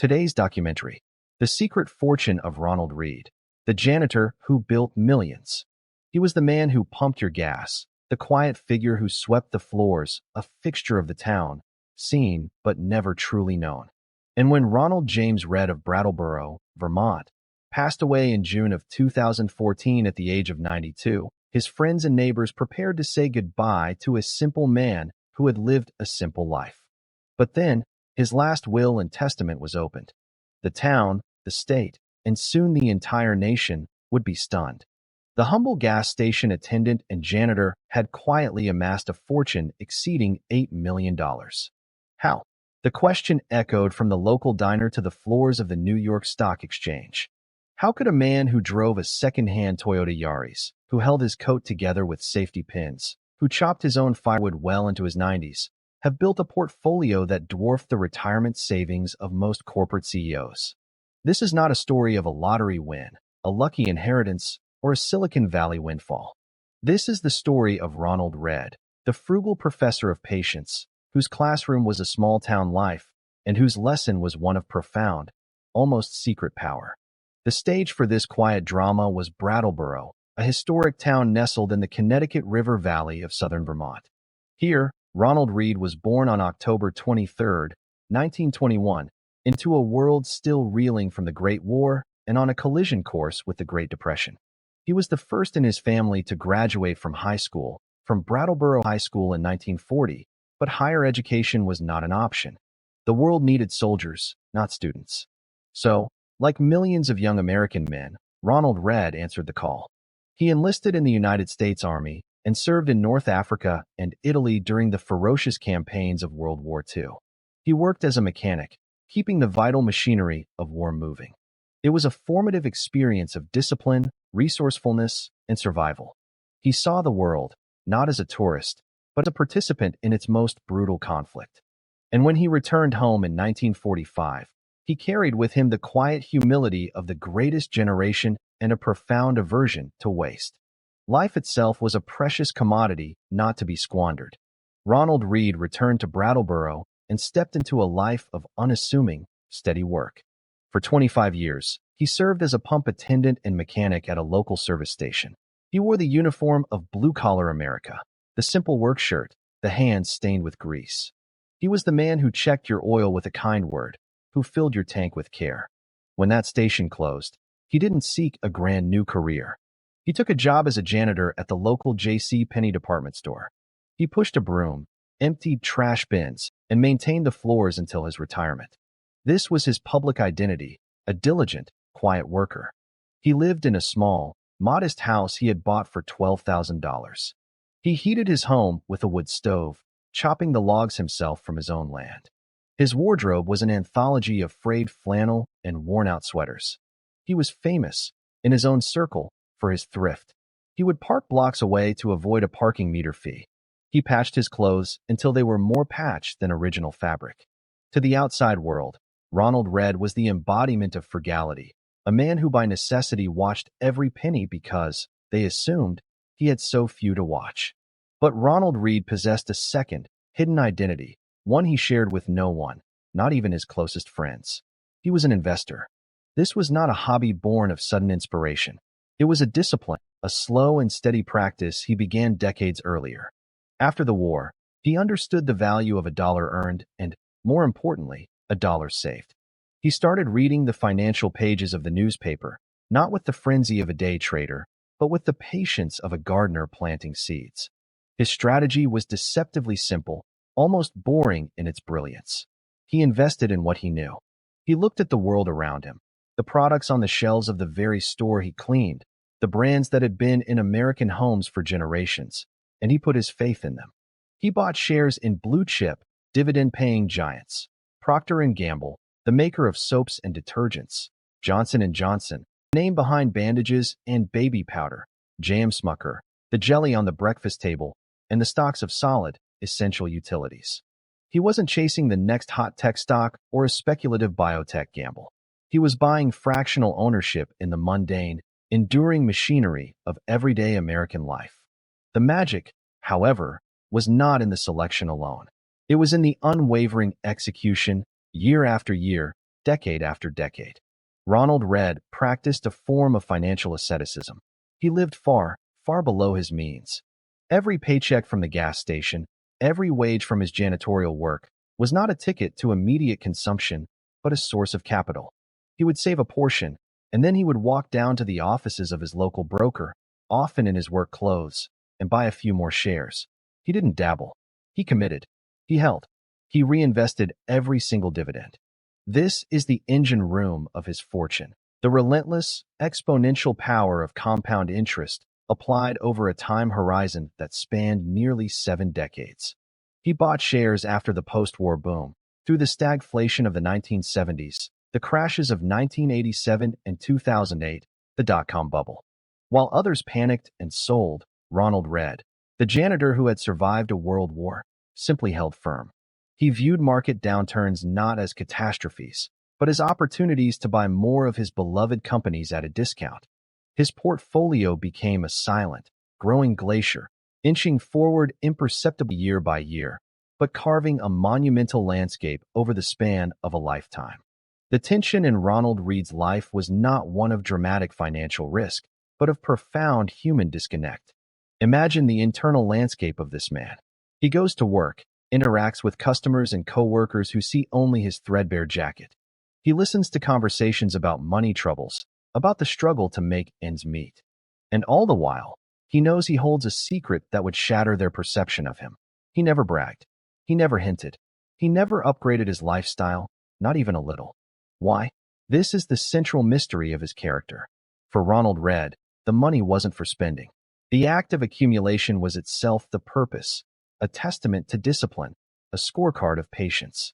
Today's documentary, The Secret Fortune of Ronald Read, the janitor who built millions. He was the man who pumped your gas, the quiet figure who swept the floors, a fixture of the town, seen but never truly known. And when Ronald James Read of Brattleboro, Vermont, passed away in June of 2014 at the age of 92, his friends and neighbors prepared to say goodbye to a simple man who had lived a simple life. But then, his last will and testament was opened. The town, the state, and soon the entire nation would be stunned. The humble gas station attendant and janitor had quietly amassed a fortune exceeding $8 million. How? The question echoed from the local diner to the floors of the New York Stock Exchange. How could a man who drove a second-hand Toyota Yaris, who held his coat together with safety pins, who chopped his own firewood well into his 90s, have built a portfolio that dwarfed the retirement savings of most corporate CEOs? This is not a story of a lottery win, a lucky inheritance, or a Silicon Valley windfall. This is the story of Ronald Read, the frugal professor of patience, whose classroom was a small-town life, and whose lesson was one of profound, almost secret power. The stage for this quiet drama was Brattleboro, a historic town nestled in the Connecticut River Valley of southern Vermont. Here, Ronald Read was born on October 23, 1921, into a world still reeling from the Great War and on a collision course with the Great Depression. He was the first in his family to graduate from high school, from Brattleboro High School in 1940, but higher education was not an option. The world needed soldiers, not students. So, like millions of young American men, Ronald Read answered the call. He enlisted in the United States Army and served in North Africa and Italy during the ferocious campaigns of World War II. He worked as a mechanic, keeping the vital machinery of war moving. It was a formative experience of discipline, resourcefulness, and survival. He saw the world, not as a tourist, but as a participant in its most brutal conflict. And when he returned home in 1945, he carried with him the quiet humility of the greatest generation and a profound aversion to waste. Life itself was a precious commodity not to be squandered. Ronald Read returned to Brattleboro and stepped into a life of unassuming, steady work. For 25 years, he served as a pump attendant and mechanic at a local service station. He wore the uniform of blue-collar America, the simple work shirt, the hands stained with grease. He was the man who checked your oil with a kind word, who filled your tank with care. When that station closed, he didn't seek a grand new career. He took a job as a janitor at the local J.C. Penney department store. He pushed a broom, emptied trash bins, and maintained the floors until his retirement. This was his public identity, a diligent, quiet worker. He lived in a small, modest house he had bought for $12,000. He heated his home with a wood stove, chopping the logs himself from his own land. His wardrobe was an anthology of frayed flannel and worn-out sweaters. He was famous, in his own circle, for his thrift. He would park blocks away to avoid a parking meter fee. He patched his clothes until they were more patched than original fabric. To the outside world, Ronald Read was the embodiment of frugality, a man who by necessity watched every penny because, they assumed, he had so few to watch. But Ronald Read possessed a second, hidden identity, one he shared with no one, not even his closest friends. He was an investor. This was not a hobby born of sudden inspiration. It was a discipline, a slow and steady practice he began decades earlier. After the war, he understood the value of a dollar earned and, more importantly, a dollar saved. He started reading the financial pages of the newspaper, not with the frenzy of a day trader, but with the patience of a gardener planting seeds. His strategy was deceptively simple, almost boring in its brilliance. He invested in what he knew. He looked at the world around him, the products on the shelves of the very store he cleaned, the brands that had been in American homes for generations, and he put his faith in them. He bought shares in blue-chip, dividend-paying giants, Procter & Gamble, the maker of soaps and detergents, Johnson & Johnson, the name behind bandages and baby powder, J.M. Smucker, the jelly on the breakfast table, and the stocks of solid, essential utilities. He wasn't chasing the next hot tech stock or a speculative biotech gamble. He was buying fractional ownership in the mundane, enduring machinery of everyday American life. The magic, however, was not in the selection alone. It was in the unwavering execution, year after year, decade after decade. Ronald Read practiced a form of financial asceticism. He lived far, far below his means. Every paycheck from the gas station, every wage from his janitorial work, was not a ticket to immediate consumption, but a source of capital. He would save a portion, and then he would walk down to the offices of his local broker, often in his work clothes, and buy a few more shares. He didn't dabble. He committed. He held. He reinvested every single dividend. This is the engine room of his fortune. The relentless, exponential power of compound interest applied over a time horizon that spanned nearly 7 decades. He bought shares after the post-war boom, through the stagflation of the 1970s, the crashes of 1987 and 2008, the dot-com bubble. While others panicked and sold, Ronald Read, the janitor who had survived a world war, simply held firm. He viewed market downturns not as catastrophes, but as opportunities to buy more of his beloved companies at a discount. His portfolio became a silent, growing glacier, inching forward imperceptibly year by year, but carving a monumental landscape over the span of a lifetime. The tension in Ronald Read's life was not one of dramatic financial risk, but of profound human disconnect. Imagine the internal landscape of this man. He goes to work, interacts with customers and coworkers who see only his threadbare jacket. He listens to conversations about money troubles, about the struggle to make ends meet. And all the while, he knows he holds a secret that would shatter their perception of him. He never bragged. He never hinted. He never upgraded his lifestyle, not even a little. Why? This is the central mystery of his character. For Ronald Read, the money wasn't for spending. The act of accumulation was itself the purpose, a testament to discipline, a scorecard of patience.